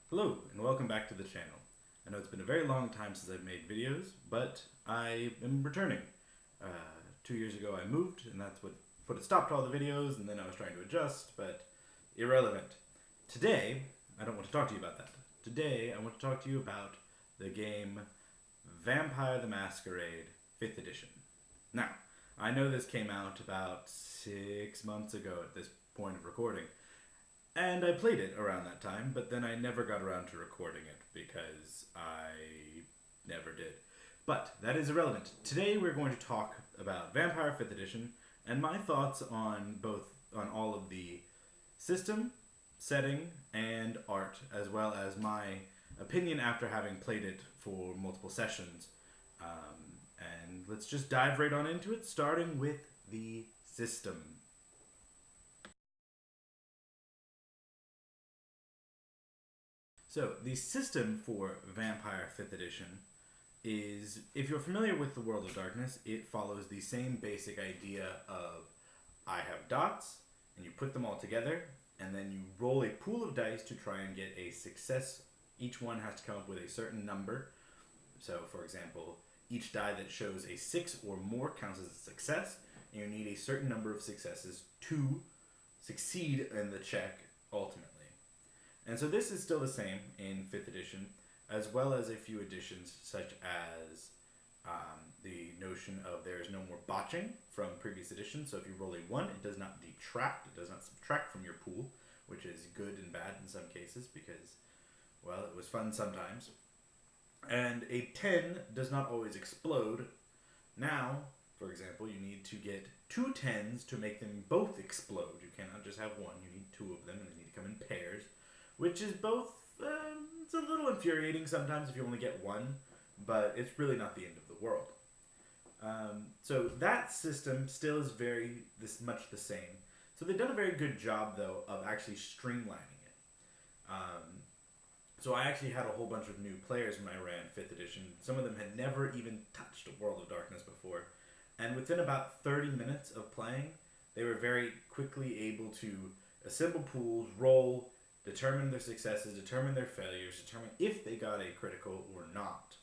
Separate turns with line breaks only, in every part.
Hello, and welcome back to the channel. I know it's been a very long time since I've made videos, but I am returning. 2 years ago I moved, and that's what put a stop to all the videos, and then I was trying to adjust, but irrelevant. Today, I don't want to talk to you about that. Today, I want to talk to you about the game Vampire the Masquerade 5th edition. Now, I know this came out about 6 months ago at this point of recording, and I played it around that time, but then I never got around to recording it because I never did. But that is irrelevant. Today we're going to talk about Vampire 5th Edition and my thoughts on all of the system, setting, and art, as well as my opinion after having played it for multiple sessions. And let's just dive right on into it, starting with the system. So, the system for Vampire 5th Edition is, if you're familiar with the World of Darkness, it follows the same basic idea of I have dots, and you put them all together, and then you roll a pool of dice to try and get a success. Each one has to come up with a certain number. So, for example, each die that shows a 6 or more counts as a success, and you need a certain number of successes to succeed in the check ultimately. And so this is still the same in 5th edition, as well as a few additions such as the notion of there is no more botching from previous editions. So if you roll a 1, it does not detract, it does not subtract from your pool, which is good and bad in some cases because, well, it was fun sometimes. And a 10 does not always explode. Now, for example, you need to get 2 10s to make them both explode. You cannot just have one, you need 2 of them, and they need to come in pairs. Which is both, it's a little infuriating sometimes if you only get one, but it's really not the end of the world. So that system still is much the same. So they've done a very good job, though, of actually streamlining it. So I actually had a whole bunch of new players when I ran 5th edition. Some of them had never even touched World of Darkness before. And within about 30 minutes of playing, they were very quickly able to assemble pools, roll, determine their successes, determine their failures, determine if they got a critical or not.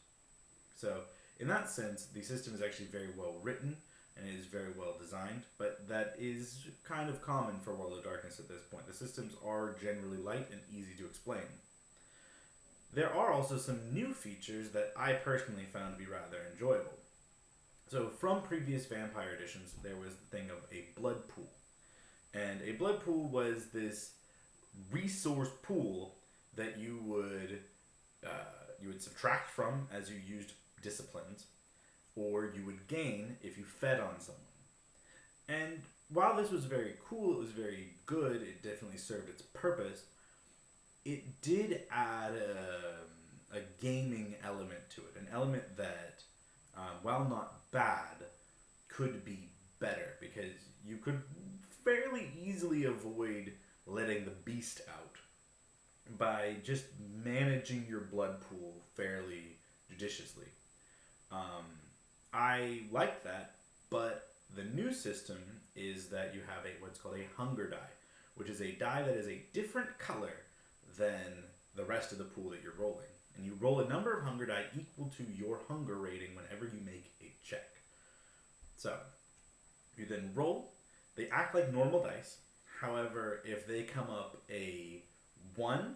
So, in that sense, the system is actually very well written and it is very well designed, but that is kind of common for World of Darkness at this point. The systems are generally light and easy to explain. There are also some new features that I personally found to be rather enjoyable. So, from previous Vampire editions, there was the thing of a blood pool. And a blood pool was this resource pool that you would subtract from as you used disciplines, or you would gain if you fed on someone. And while this was very cool, it was very good, it definitely served its purpose, it did add a gaming element to it, an element that, while not bad, could be better, because you could fairly easily avoid letting the beast out by just managing your blood pool fairly judiciously. I like that, but the new system is that you have what's called a hunger die, which is a die that is a different color than the rest of the pool that you're rolling. And you roll a number of hunger die equal to your hunger rating whenever you make a check. So, you then roll. They act like normal dice. However, if they come up a 1,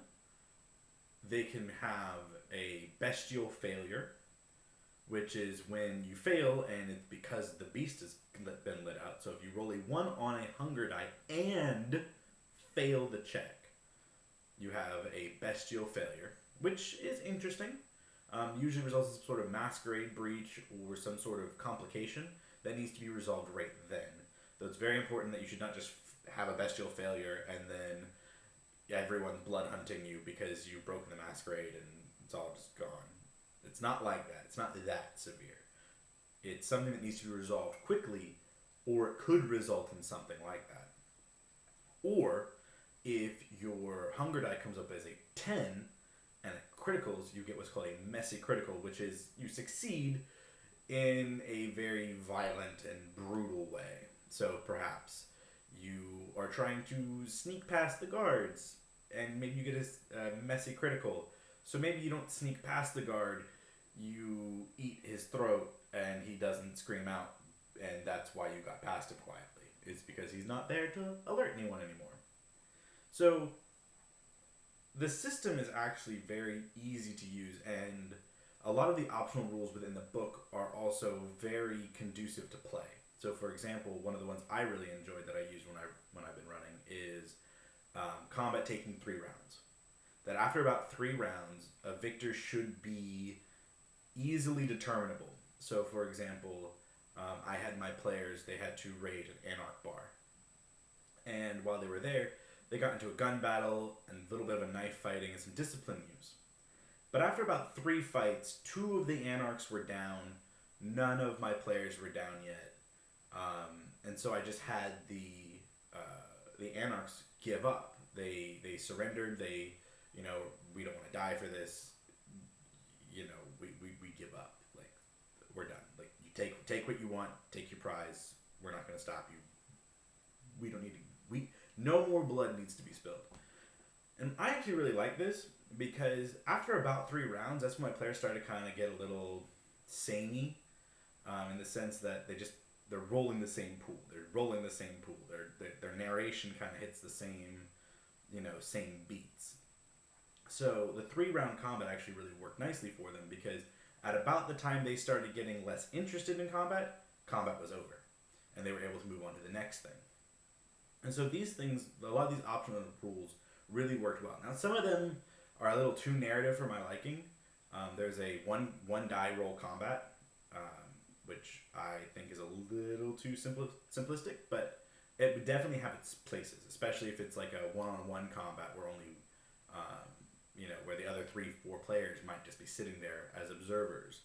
they can have a Bestial Failure, which is when you fail and it's because the beast has been let out. So if you roll a 1 on a hunger die and fail the check, you have a Bestial Failure, which is interesting. Usually results in some sort of masquerade breach or some sort of complication that needs to be resolved right then. So it's very important that you should not just have a Bestial Failure and then everyone's blood hunting you because you've broken the masquerade and it's all just gone. It's not like that. It's not that severe. It's something that needs to be resolved quickly, or it could result in something like that. Or if your hunger die comes up as a 10 and it criticals, you get what's called a messy critical, which is you succeed in a very violent and brutal way. So perhaps you are trying to sneak past the guards and maybe you get a messy critical. So maybe you don't sneak past the guard, you eat his throat, and he doesn't scream out, and that's why you got past him quietly. It's because he's not there to alert anyone anymore. So the system is actually very easy to use, and a lot of the optional rules within the book are also very conducive to play. So, for example, one of the ones I really enjoyed that I used when I've been running is combat taking 3 rounds. That after about 3 rounds, a victor should be easily determinable. So, for example, I had my players, they had to raid an Anarch bar. And while they were there, they got into a gun battle and a little bit of a knife fighting and some discipline use. But after about 3 fights, 2 of the Anarchs were down, none of my players were down yet. And so I just had the Anarchs give up. They surrendered. They, we don't want to die for this. We give up. Like, we're done. Like, you take what you want, take your prize. We're not going to stop you. We don't need to. No more blood needs to be spilled. And I actually really like this because after about 3 rounds, that's when my players started to kind of get a little samey, in the sense that they're rolling the same pool. They're rolling the same pool. Their narration kind of hits the same, same beats. So the 3-round combat actually really worked nicely for them because at about the time they started getting less interested in combat was over. And they were able to move on to the next thing. And so these things, a lot of these optional rules really worked well. Now some of them are a little too narrative for my liking. There's a one die roll combat, which I think is a little too simplistic, but it would definitely have its places, especially if it's like a one-on-one combat where only, where the other 3-4 players might just be sitting there as observers,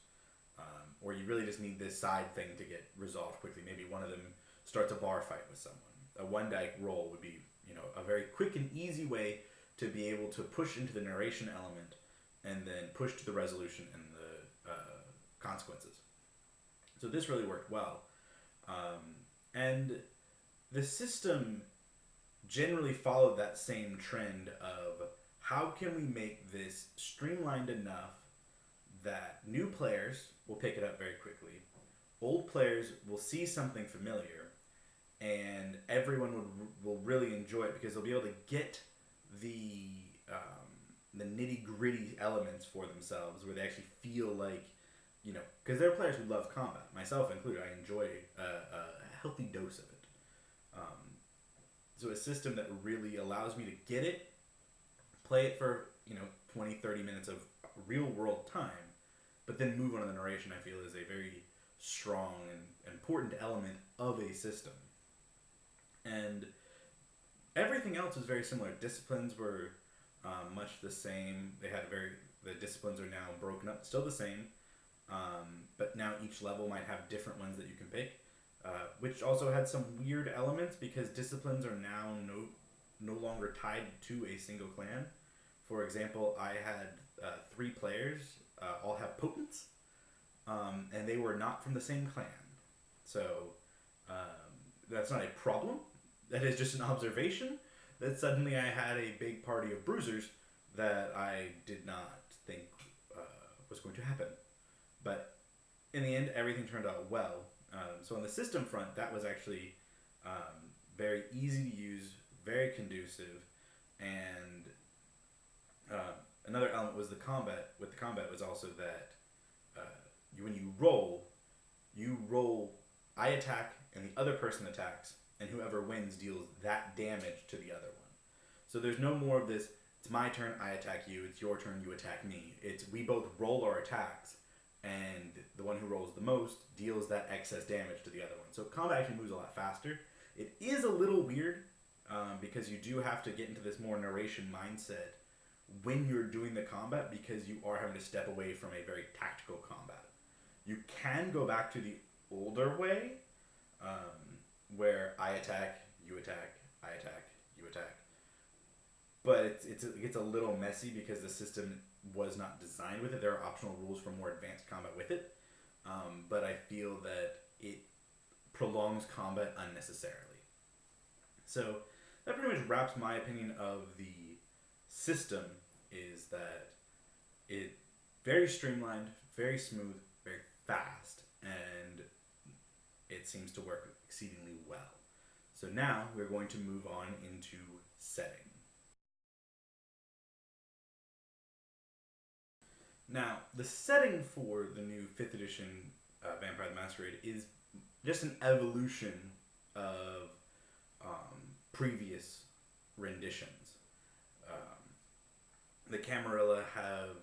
or you really just need this side thing to get resolved quickly. Maybe one of them starts a bar fight with someone. A 1-die roll would be, a very quick and easy way to be able to push into the narration element and then push to the resolution and the consequences. So this really worked well. And the system generally followed that same trend of how can we make this streamlined enough that new players will pick it up very quickly, old players will see something familiar, and everyone will really enjoy it because they'll be able to get the nitty-gritty elements for themselves where they actually feel like, because there are players who love combat, myself included. I enjoy a healthy dose of it. So a system that really allows me to get it, play it for 20, 30 minutes of real world time, but then move on to the narration, I feel is a very strong and important element of a system. And everything else is very similar. Disciplines were much the same. The disciplines are now broken up, still the same, but now each level might have different ones that you can pick, which also had some weird elements because disciplines are now no longer tied to a single clan. For example, I had 3 players, all have potents, and they were not from the same clan. So that's not a problem. That is just an observation that suddenly I had a big party of bruisers that I did not think was going to happen. But in the end, everything turned out well. So on the system front, that was actually very easy to use, very conducive, and another element was the combat. With the combat was also that when you roll, I attack and the other person attacks, and whoever wins deals that damage to the other one. So there's no more of this, it's my turn, I attack you, it's your turn, you attack me. It's we both roll our attacks, and the one who rolls the most deals that excess damage to the other one. So combat actually moves a lot faster. It is a little weird, because you do have to get into this more narration mindset when you're doing the combat, because you are having to step away from a very tactical combat. You can go back to the older way, where I attack, you attack, I attack, you attack. But it gets a little messy because the system was not designed with it. There are optional rules for more advanced combat with it, but I feel that it prolongs combat unnecessarily. So that pretty much wraps my opinion of the system is that it very streamlined, very smooth, very fast, and it seems to work exceedingly well. So now we're going to move on into setting. Now, the setting for the new 5th edition Vampire the Masquerade is just an evolution of previous renditions. The Camarilla have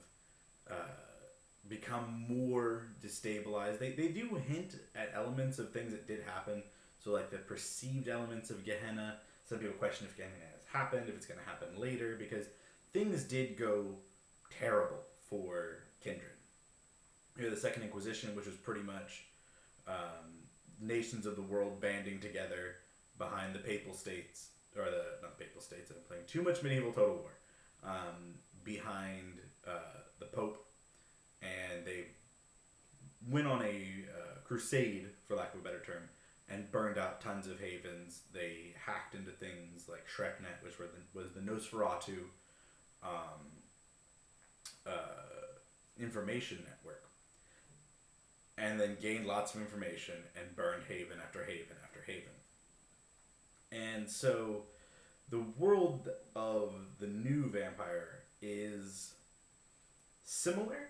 become more destabilized. They do hint at elements of things that did happen. So, like the perceived elements of Gehenna. Some people question if Gehenna has happened, if it's going to happen later, because things did go terrible for Kindred. You know, the Second Inquisition, which was pretty much nations of the world banding together behind the Papal States, or not the Papal States, I'm playing too much medieval Total War, behind the Pope, and they went on a crusade, for lack of a better term, and burned out tons of havens. They hacked into things like ShrekNet, which was the Nosferatu information network, and then gained lots of information and burned haven after haven after haven. And so the world of the new Vampire is similar.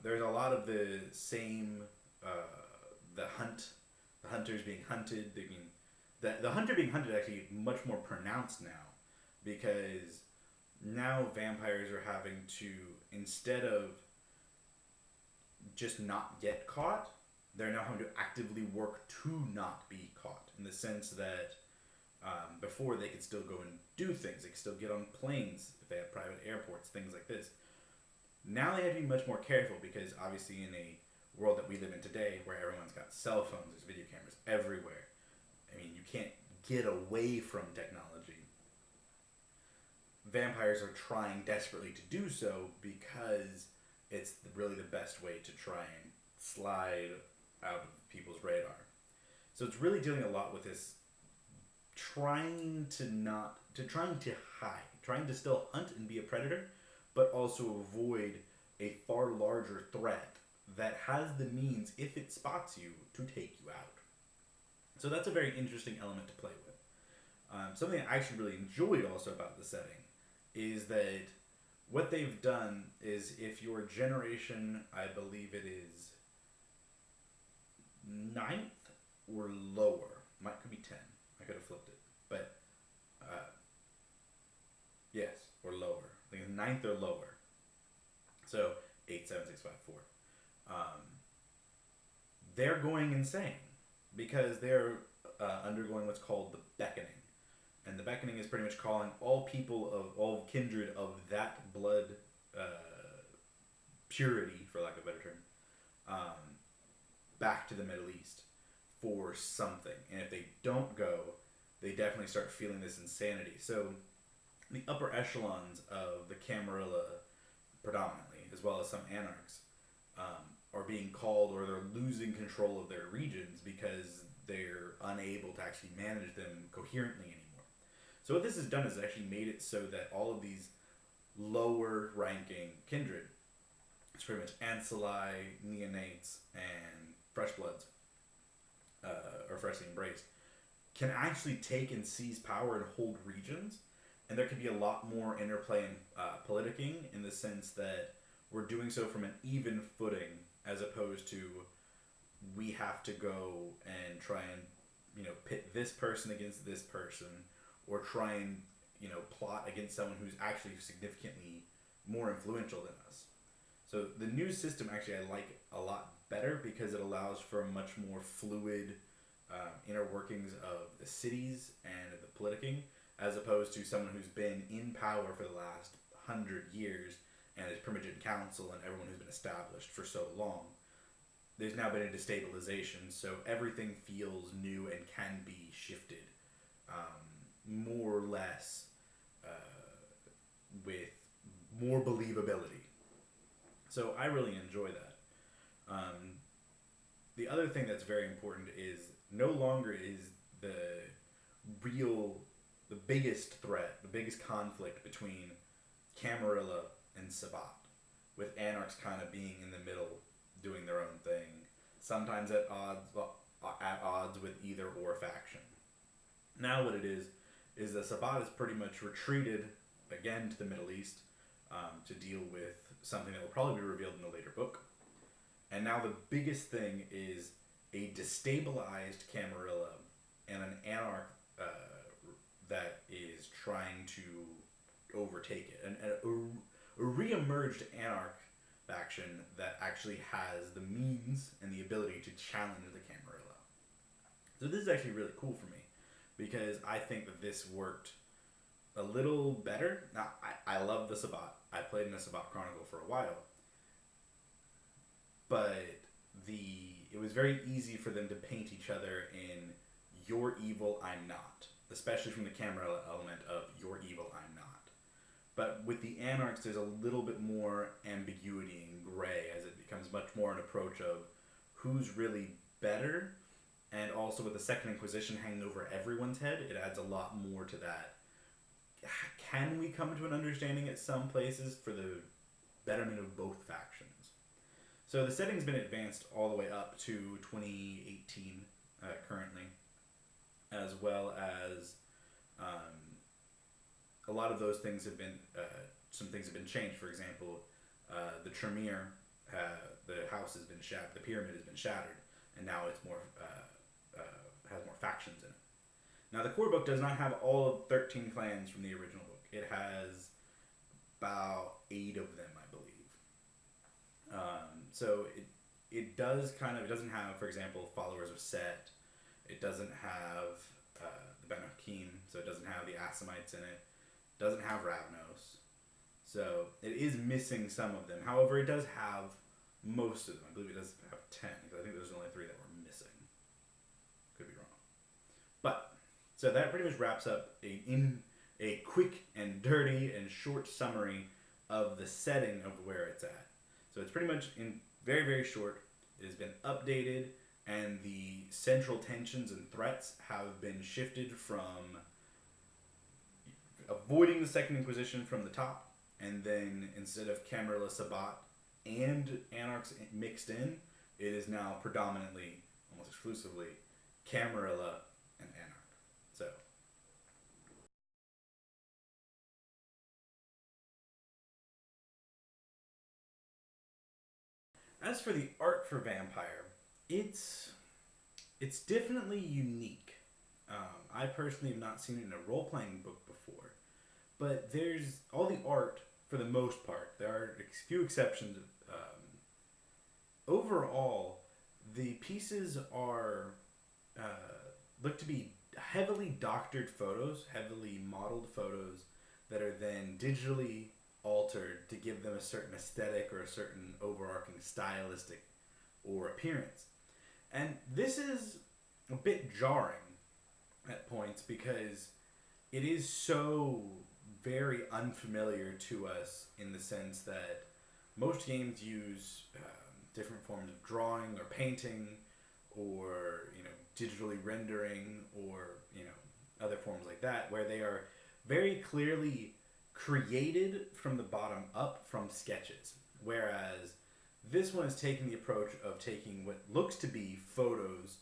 There's a lot of the same, the hunters being hunted. The hunter being hunted actually much more pronounced now, because now vampires are having to, instead of just not get caught, they're now having to actively work to not be caught, in the sense that before they could still go and do things. They could still get on planes if they have private airports, things like this. Now they have to be much more careful, because obviously in a world that we live in today, where everyone's got cell phones, there's video cameras everywhere. I mean, you can't get away from technology. Vampires are trying desperately to do so, because it's really the best way to try and slide out of people's radar. So it's really dealing a lot with this trying to hide, trying to still hunt and be a predator, but also avoid a far larger threat that has the means, if it spots you, to take you out. So that's a very interesting element to play with. Something I actually really enjoyed also about the setting is that what they've done is, if your generation, I believe it is 9th or lower, could be 10. I could have flipped it, but yes, or lower. I think it's 9th or lower. So 8, 7, 6, 5, 4. They're going insane, because they're undergoing what's called the beckoning. And the beckoning is pretty much calling all people of all kindred of that blood purity, for lack of a better term, back to the Middle East for something. And if they don't go, they definitely start feeling this insanity. So the upper echelons of the Camarilla, predominantly, as well as some anarchs, are being called, or they're losing control of their regions, because they're unable to actually manage them coherently anymore. So what this has done is actually made it so that all of these lower ranking kindred, it's pretty much ancilli, neonates, and fresh bloods, or freshly embraced, can actually take and seize power and hold regions. And there could be a lot more interplay and politicking, in the sense that we're doing so from an even footing, as opposed to we have to go and try and pit this person against this person, or try and plot against someone who's actually significantly more influential than us. So the new system actually I like a lot better, because it allows for a much more fluid inner workings of the cities and of the politicking, as opposed to someone who's been in power for the last 100 years and is Primogen Council and everyone who's been established for so long. There's now been a destabilization, so everything feels new and can be shifted more or less with more believability. So I really enjoy that. The other thing that's very important is, no longer is the biggest threat, the biggest conflict between Camarilla and Sabbat, with Anarchs kind of being in the middle, doing their own thing, sometimes at odds with either or faction. Now what it is that Sabbat is pretty much retreated again to the Middle East to deal with something that will probably be revealed in a later book. And now the biggest thing is a destabilized Camarilla and an Anarch that is trying to overtake it. And a re-emerged Anarch faction that actually has the means and the ability to challenge the Camarilla. So this is actually really cool for me, because I think that this worked a little better. Now, I love the Sabbat. I played in the Sabbat Chronicle for a while. But it was very easy for them to paint each other in "you're evil, I'm not." Especially from the Camarilla element of "you're evil, I'm not." But with the Anarchs, there's a little bit more ambiguity and gray, as it becomes much more an approach of who's really better. And also with the Second Inquisition hanging over everyone's head, it adds a lot more to that. Can we come to an understanding at some places for the betterment of both factions? So the setting's been advanced all the way up to 2018 currently, as well as a lot of those things have been, some things have been changed. For example, the Tremere, the house has been shattered, the pyramid has been shattered, and now it's more has more factions in it. Now the core book does not have all of 13 clans from the original book. It has about 8 of them, I believe. So it does kind of, it doesn't have, for example, followers of Set. It doesn't have the Ben Hakim, so it doesn't have the Assamites in it. It doesn't have Ravnos. So it is missing some of them. However, it does have most of them. I believe it does have 10, because I think there's only 3 that were missing. Could be wrong. But, so that pretty much wraps up in a quick and dirty and short summary of the setting of where it's at. So it's pretty much in very, very short. It has been updated, and the central tensions and threats have been shifted from avoiding the Second Inquisition from the top, and then instead of Camarilla, Sabbat, and Anarchs mixed in, it is now predominantly, almost exclusively, Camarilla and Anarch. So as for the art for Vampire, it's definitely unique. I personally have not seen it in a role-playing book before, but there's all the art for the most part. There are a few exceptions. Overall, the pieces are look to be heavily doctored photos, heavily modeled photos that are then digitally altered to give them a certain aesthetic or a certain overarching stylistic or appearance. And this is a bit jarring at points, because it is so very unfamiliar to us, in the sense that most games use different forms of drawing or painting, or digitally rendering, or other forms like that, where they are very clearly created from the bottom up from sketches. Whereas this one is taking the approach of taking what looks to be photos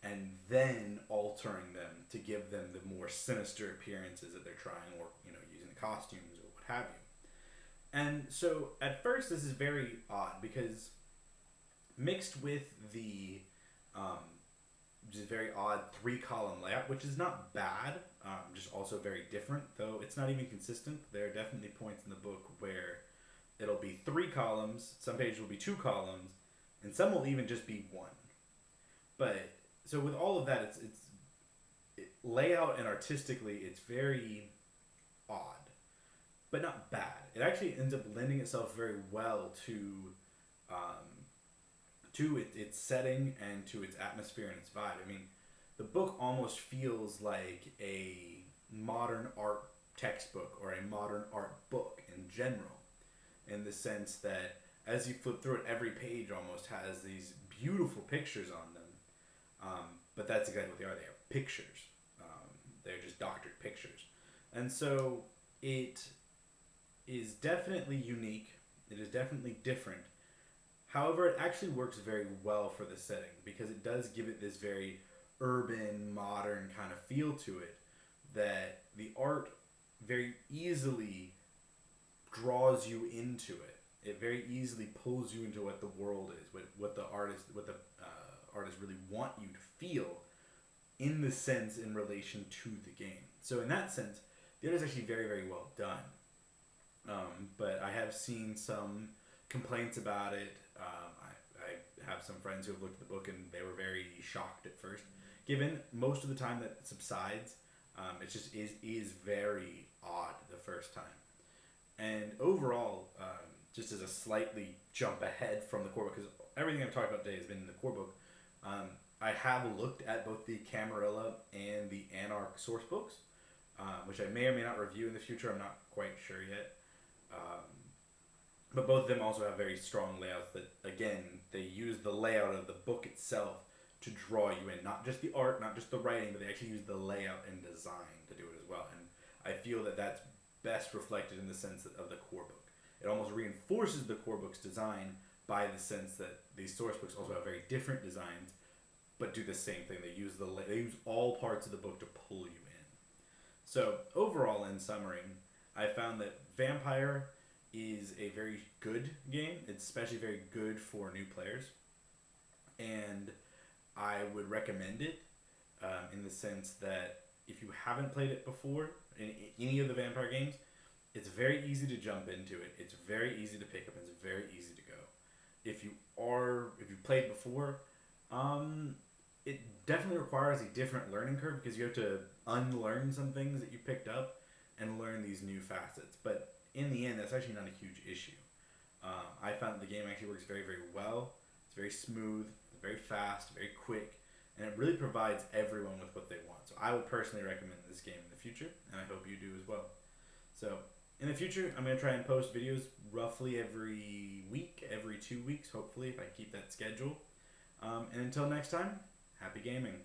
and then altering them to give them the more sinister appearances that they're trying, or using the costumes or what have you. And so at first this is very odd, because mixed with the just very odd 3-column layout, which is not bad, just also very different, though it's not even consistent. There are definitely points in the book where it'll be 3 columns, some pages will be 2 columns, and some will even just be 1. But so with all of that, it's layout and artistically, it's very odd, but not bad. It actually ends up lending itself very well to its setting and to its atmosphere and its vibe. I mean, the book almost feels like a modern art textbook or a modern art book in general, in the sense that as you flip through it, every page almost has these beautiful pictures on them. But that's exactly what they are. They are pictures. They're just doctored pictures. And so it is definitely unique. It is definitely different. However, it actually works very well for the setting because it does give it this very urban, modern kind of feel to it that the art very easily draws you into it. It very easily pulls you into what the world is, what the artists really want you to feel in the sense in relation to the game. So in that sense, the art is actually very, very well done. But I have seen some complaints about it. I have some friends who have looked at the book and they were very shocked at first. Given most of the time that subsides, it just is very odd the first time. And overall, just as a slightly jump ahead from the core book, because everything I've talked about today has been in the core book, I have looked at both the Camarilla and the Anarch source books, which I may or may not review in the future. I'm not quite sure yet. But both of them also have very strong layouts that, again, they use the layout of the book itself to draw you in. Not just the art, not just the writing, but they actually use the layout and design to do it as well. And I feel that that's best reflected in the sense of the core book. It almost reinforces the core book's design by the sense that these source books also have very different designs, but do the same thing. They use all parts of the book to pull you in. So overall, in summary, I found that Vampire is a very good game. It's especially very good for new players, and I would recommend it in the sense that if you haven't played it before in any of the Vampire games, it's very easy to jump into it. It's very easy to pick up. And it's very easy to go. If you've played before, it definitely requires a different learning curve because you have to unlearn some things that you picked up and learn these new facets. But in the end, that's actually not a huge issue. I found that the game actually works very, very well. It's very smooth, very fast, very quick, and it really provides everyone with what they want. So I would personally recommend this game in the future, and I hope you do as well. So in the future, I'm going to try and post videos roughly every week, every 2 weeks, hopefully, if I keep that schedule. And until next time, happy gaming.